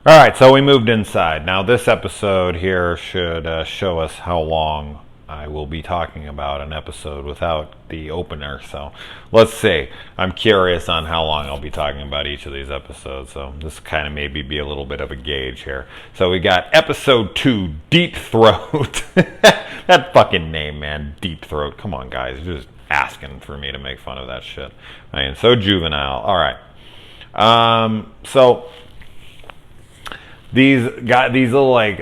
All right, so we moved inside. Now, this episode here should show us how long I will be talking about an episode without the opener. So let's see. I'm curious on how long I'll be talking about each of these episodes. So this kind of maybe be a little bit of a gauge here. So we got episode 2, Deep Throat. That fucking name, man. Deep Throat. Come on, guys. You're just asking for me to make fun of that shit. I mean, so juvenile. All right. So these little like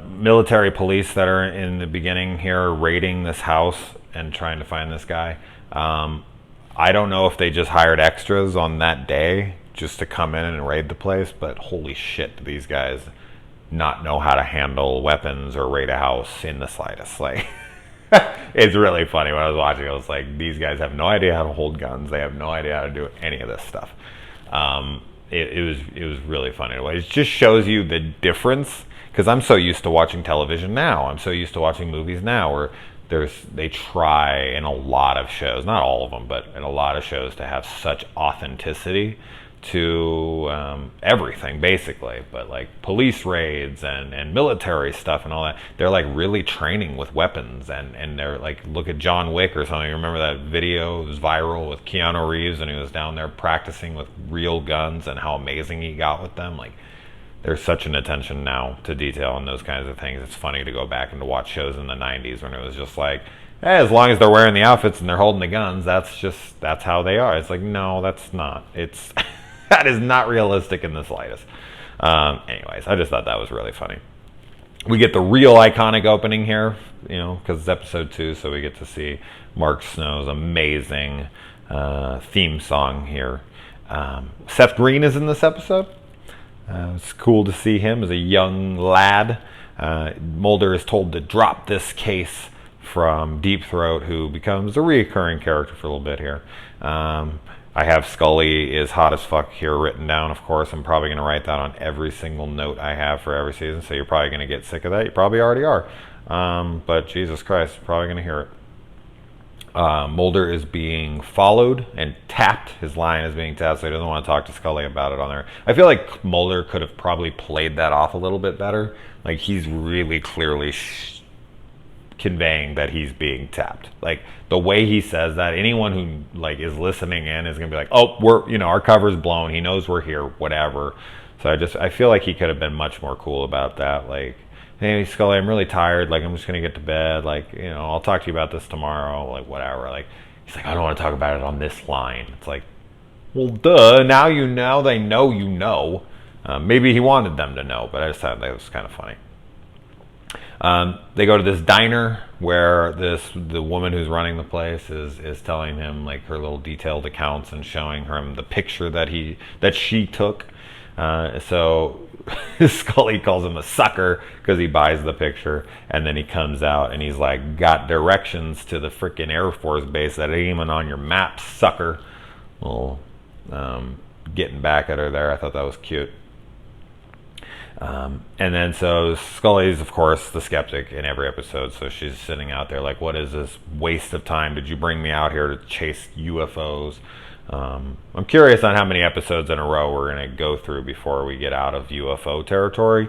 military police that are in the beginning here are raiding this house and trying to find this guy. I don't know if they just hired extras on that day just to come in and raid the place, but holy shit, do these guys not know how to handle weapons or raid a house in the slightest. Like, it's really funny. When I was watching, I was like, these guys have no idea how to hold guns. They have no idea how to do any of this stuff. It was really funny in a way. It just shows you the difference, because I'm so used to watching television now. I'm so used to watching movies now where they try in a lot of shows, not all of them, but in a lot of shows, to have such authenticity to everything basically. But like police raids and military stuff and all that, they're like really training with weapons, and they're like, look at John Wick or something. You remember that video? It was viral with Keanu Reeves, and he was down there practicing with real guns and how amazing he got with them. Like, there's such an attention now to detail and those kinds of things. It's funny to go back and to watch shows in the 90s when it was just like, hey, as long as they're wearing the outfits and they're holding the guns, that's how they are. It's like, no, that's not. It's that is not realistic in the slightest. Anyways, I just thought that was really funny. We get the real iconic opening here, because it's episode 2, so we get to see Mark Snow's amazing theme song here. Seth Green is in this episode. It's cool to see him as a young lad. Mulder is told to drop this case from Deep Throat, who becomes a reoccurring character for a little bit here. I have Scully is hot as fuck here written down, of course. I'm probably going to write that on every single note I have for every season, so you're probably going to get sick of that. You probably already are. But Jesus Christ, you're probably going to hear it. Mulder is being followed and tapped. His line is being tapped, so he doesn't want to talk to Scully about it on there. I feel like Mulder could have probably played that off a little bit better. Like, he's really clearly conveying that he's being tapped. Like, the way he says that, anyone who like is listening in is gonna be like, oh, we're our cover's blown. He knows we're here, whatever. So I feel like he could have been much more cool about that. Like, hey Scully, I'm really tired. Like, I'm just gonna get to bed. Like, I'll talk to you about this tomorrow. Like, whatever. Like, he's like, I don't want to talk about it on this line. It's like, well, duh. Now they know you know. Maybe he wanted them to know, but I just thought that was kind of funny. They go to this diner where the woman who's running the place is telling him like her little detailed accounts and showing him the picture that she took. So Scully calls him a sucker because he buys the picture, and then he comes out and he's like, got directions to the freaking Air Force base that ain't even on your map, sucker. Well, getting back at her there. I thought that was cute. And then so Scully's, of course, the skeptic in every episode, so she's sitting out there like, what is this waste of time? Did you bring me out here to chase UFOs? I'm curious on how many episodes in a row we're going to go through before we get out of UFO territory.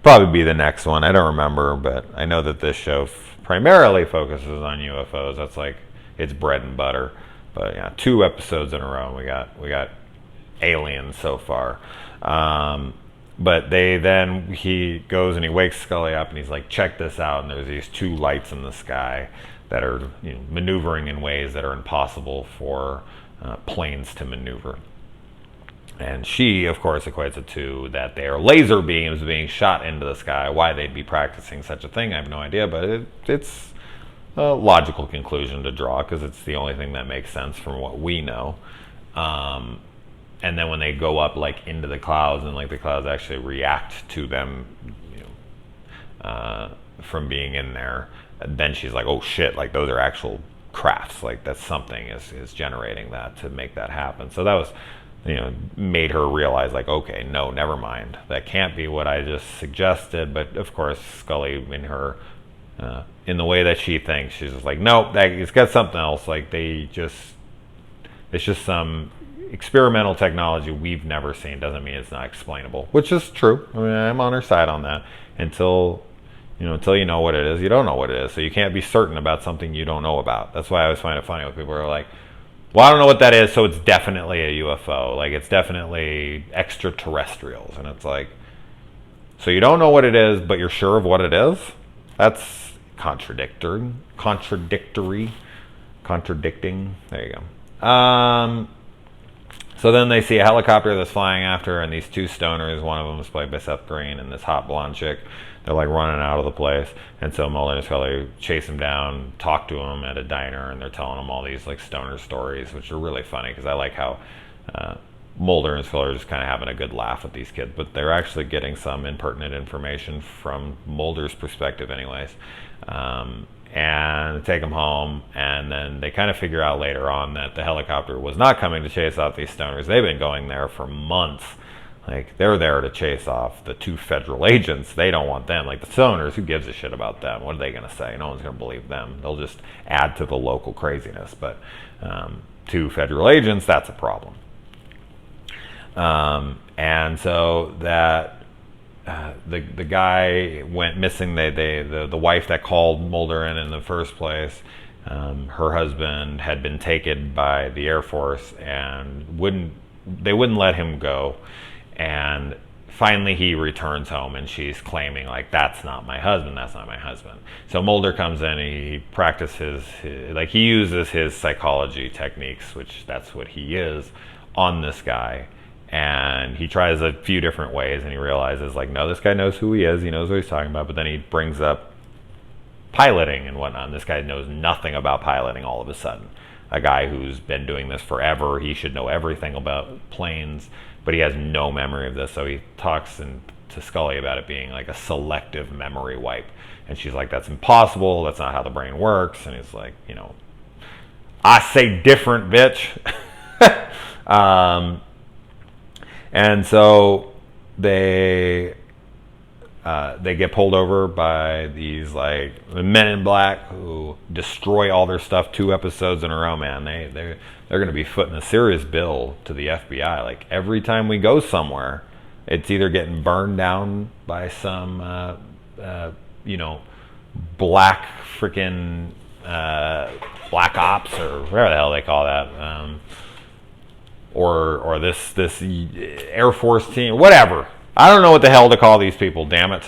Probably be the next one. I don't remember, but I know that this show primarily focuses on UFOs. That's like its bread and butter. But yeah, 2 episodes in a row. We got aliens so far. But he goes and he wakes Scully up and he's like, check this out. And there's these 2 lights in the sky that are maneuvering in ways that are impossible for planes to maneuver. And she, of course, equates it to that they are laser beams being shot into the sky. Why they'd be practicing such a thing, I have no idea. But it's a logical conclusion to draw because it's the only thing that makes sense from what we know. And then when they go up like into the clouds and like the clouds actually react to them, from being in there, then she's like, oh shit, like those are actual crafts. Like that's something is generating that to make that happen. So that was, made her realize like, okay, no, never mind. That can't be what I just suggested. But of course, Scully in her, in the way that she thinks, she's just like, nope, it's got something else. Like it's just some experimental technology we've never seen doesn't mean it's not explainable, which is true. I mean, I'm on her side on that. Until you know what it is, you don't know what it is. So you can't be certain about something you don't know about. That's why I always find it funny when people are like, well, I don't know what that is, so it's definitely a UFO. Like, it's definitely extraterrestrials. And it's like, so you don't know what it is, but you're sure of what it is? That's contradicting. There you go. So then they see a helicopter that's flying after her, and these two stoners, one of them is played by Seth Green, and this hot blonde chick, they're like running out of the place. And so Mulder and Scully chase him down, talk to him at a diner, and they're telling him all these like stoner stories, which are really funny because I like how Mulder and Scully are just kind of having a good laugh with these kids, but they're actually getting some impertinent information from Mulder's perspective anyways. And take them home, and then they kind of figure out later on that the helicopter was not coming to chase off these stoners. They've been going there for months. Like, they're there to chase off the two federal agents. They don't want them. Like, the stoners, who gives a shit about them? What are they going to say? No one's going to believe them. They'll just add to the local craziness. But two federal agents, that's a problem. And so that the guy went missing. The wife that called Mulder in the first place, her husband had been taken by the Air Force and they wouldn't let him go. And finally he returns home, and she's claiming like, that's not my husband. So Mulder comes in, he practices he uses his psychology techniques, which that's what he is, on this guy. And he tries a few different ways, and he realizes, like, no, this guy knows who he is. He knows what he's talking about. But then he brings up piloting and whatnot. And this guy knows nothing about piloting all of a sudden. A guy who's been doing this forever, he should know everything about planes, but he has no memory of this. So he talks to Scully about it being like a selective memory wipe. And she's like, that's impossible. That's not how the brain works. And he's like, I say different, bitch. And so they get pulled over by these like men in black who destroy all their stuff 2 episodes in a row. Man, they're going to be footing a serious bill to the FBI. Like, every time we go somewhere, it's either getting burned down by some black freaking black ops, or whatever the hell they call that. Or this Air Force team, whatever. I don't know what the hell to call these people, damn it.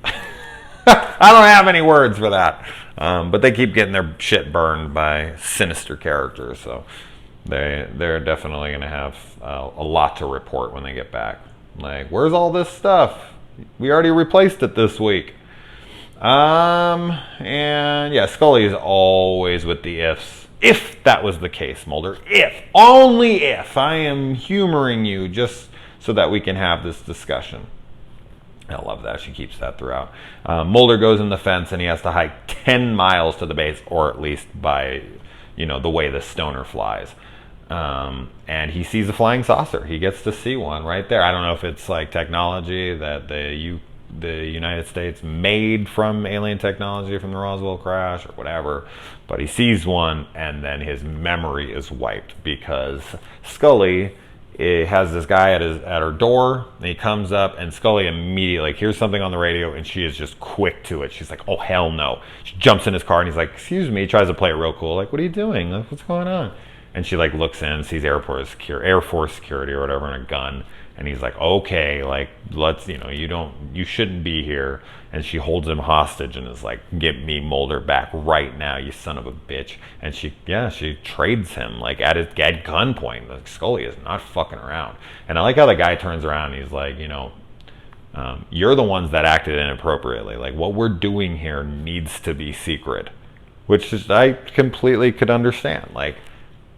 I don't have any words for that. But they keep getting their shit burned by sinister characters, so they're definitely going to have a lot to report when they get back. Like, where's all this stuff? We already replaced it this week. And yeah, Scully is always with the ifs. If that was the case, Mulder, if, only if, I am humoring you just so that we can have this discussion. I love that. She keeps that throughout. Mulder goes in the fence, and he has to hike 10 miles to the base, or at least by, the way the stoner flies. And he sees a flying saucer. He gets to see one right there. I don't know if it's like technology that the United States made from alien technology from the Roswell crash or whatever, but he sees one, and then his memory is wiped because Scully has this guy at her door, and he comes up, and Scully immediately hears something on the radio, and she is just quick to it. She's like, oh hell no. She jumps in his car, and he's like, excuse me. He tries to play it real cool, like, what are you doing? Like, what's going on? And she like looks in, sees Air Force security or whatever, and a gun. And he's like, okay, like, let's, you shouldn't be here. And she holds him hostage and is like, get me Mulder back right now, you son of a bitch. And she trades him, like, at gunpoint. Like, Scully is not fucking around. And I like how the guy turns around and he's like, you're the ones that acted inappropriately. Like, what we're doing here needs to be secret. Which is, I completely could understand. Like,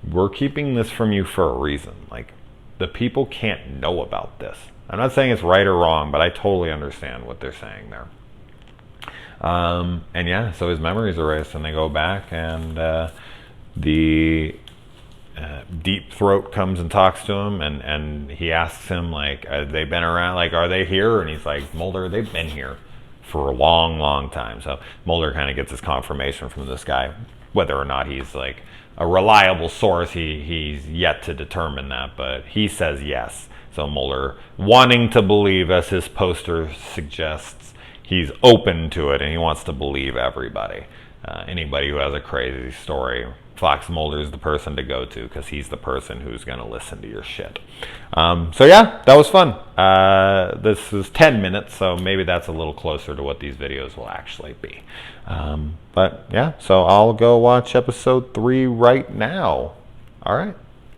we're keeping this from you for a reason. Like, the people can't know about this. I'm not saying it's right or wrong, but I totally understand what they're saying there. And yeah, so his memory's erased, and they go back, and the Deep Throat comes and talks to him, and he asks him, like, have they been around? Like, are they here? And he's like, Mulder, they've been here for a long, long time. So Mulder kind of gets his confirmation from this guy. whether or not he's like a reliable source, he's yet to determine that, but he says yes. So Mulder, wanting to believe, as his poster suggests, he's open to it and he wants to believe everybody. Anybody who has a crazy story, Fox Mulder is the person to go to because he's the person who's going to listen to your shit. So yeah, that was fun. This was 10 minutes, so maybe that's a little closer to what these videos will actually be. But yeah, so I'll go watch episode 3 right now. All right.